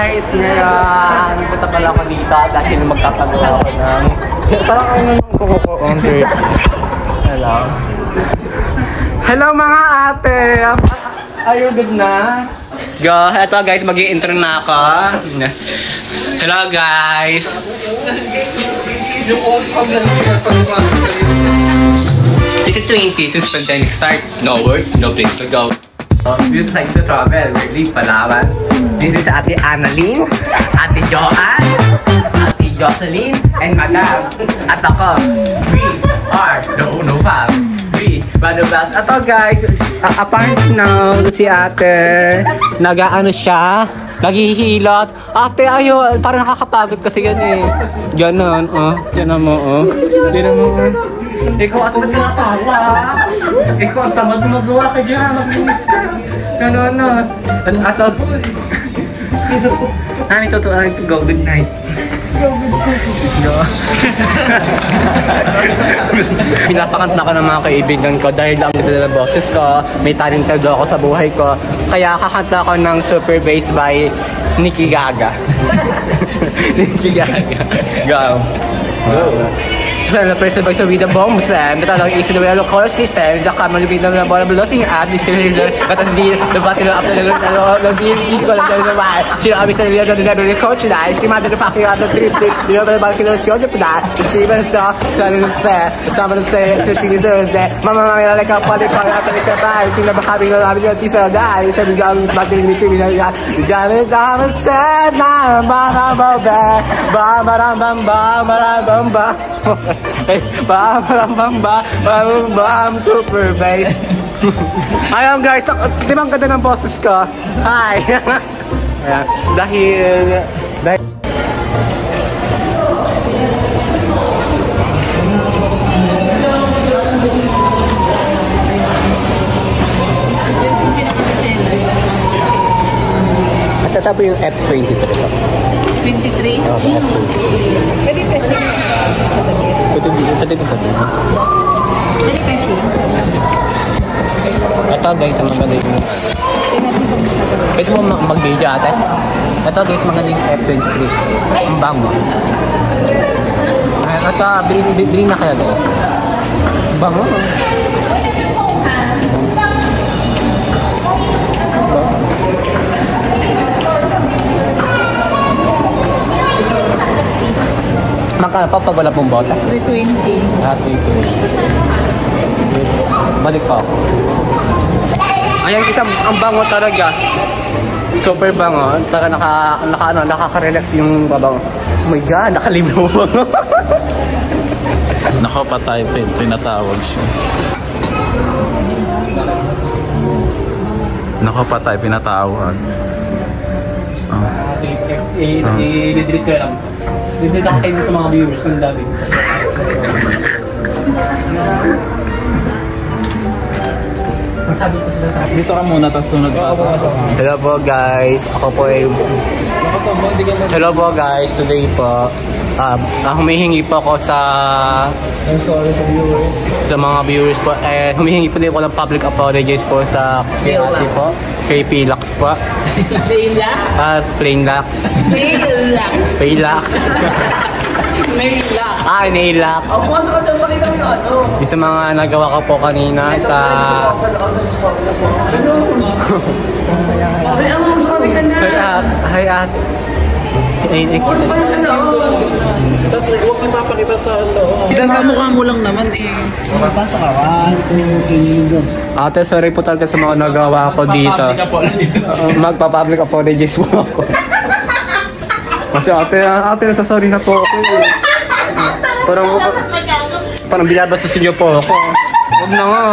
guys! Ngayon, punta pala ako dito dahil magtatago ako ng... Parang ano yung kukukonti. Hello. Hello mga ate! Are you good na? Go! Eto guys, mag-i-intro na ako. Hello guys! Yung old song na nagpapalumaki sa'yo. Take 20 since pandemic start. No work, no place to go. We decided to travel. We leave Palawan. This is Ate Annalyn, Ate Joanne, Ate Jocelyn, and Madam. At ako, we are the Uno Fam. We, Badobas. Ato guys, apart now, si Ate, nag-ano siya, naghihilot. Ate, ayo, parang nakakapagod kasi yan eh. Ganon, oh. Tiyan mo, oh. Tiyan mo, oh. Ikaw at nagkatawa. Ikaw ang tamad magawa ka dyan. Maglinis ka. No. Ato. Namin totoo. Go, good night. Go. Pinapakanta ko ng mga kaibigan ko dahil lang dito na boses ko. May talented ako sa buhay ko. Kaya kakanta ko ng Super Bass by Nicky Gaga. Nicky Gaga. Go. The person by the bomb slam, but I is the real core system, the common with the blocking at the battle of the being equal to the wild. She obviously never coach that. She might be packing out the trip, the other balcony of the that. She even saw someone say to see the Mama like a poly car after the car. She never having a lot of teacher die. Said the young smuggling the criminal. Janet Diamond said, Bam, super bass. Ayun guys, di ba ang ganda ng boses ko? Hi! Ayan, dahil... At saan po yung F23 po? 23? Oo, F23. Pwede testing sa dagis. Pwede ko sabihin. Pwede testing. Ito guys, ang maganda yung... Pwede mo mag-video ate? Ito guys, maganda yung F23. Ang bango. Ito, bilhin na kaya guys. Ang bango. Magkano pa pag wala pong bota? 320. Ah, 320. Balik pa ako. Ayan, isang ang bango talaga. Super bango. Saka nakaka-relax yung babango. Oh my God, nakalibro mo. Nakapatay, tinatawag siya. Nakapatay, pinatawag. I-delete ko lang. Delete ako sa mga viewers kung dami. Sabi ko sila sa Dito ka muna, tapos sunod ka. Hello po guys, ako po ay... Hello po guys, today po humihingi po ako sa... Sorry sa viewers. Sa mga viewers po, humihingi po din ako ng public apologies po sa kay ate po, kay Pilax po. Playlax? Plainlax. Playlax. Paylax. Playlax. Nailax. Ako nga sa kanta pakita mo yung ano. Isa mga nagawa ko po kanina sa... Sa loob na sa story na po. Ano? Ay, ang mga story ka na. Hi ate. Force pa yung sa loob. Tapos huwag ipapakita sa loob. Sa mukha mo lang naman eh. Mapasok ka. 1, 2, 3, go. Ate, sorry po talaga sa mga nagawa ko dito. Magpa-public apologies po ako. Kasi ate, sorry na po ako. Parang binabastusin niyo po ako. Huwag na nga.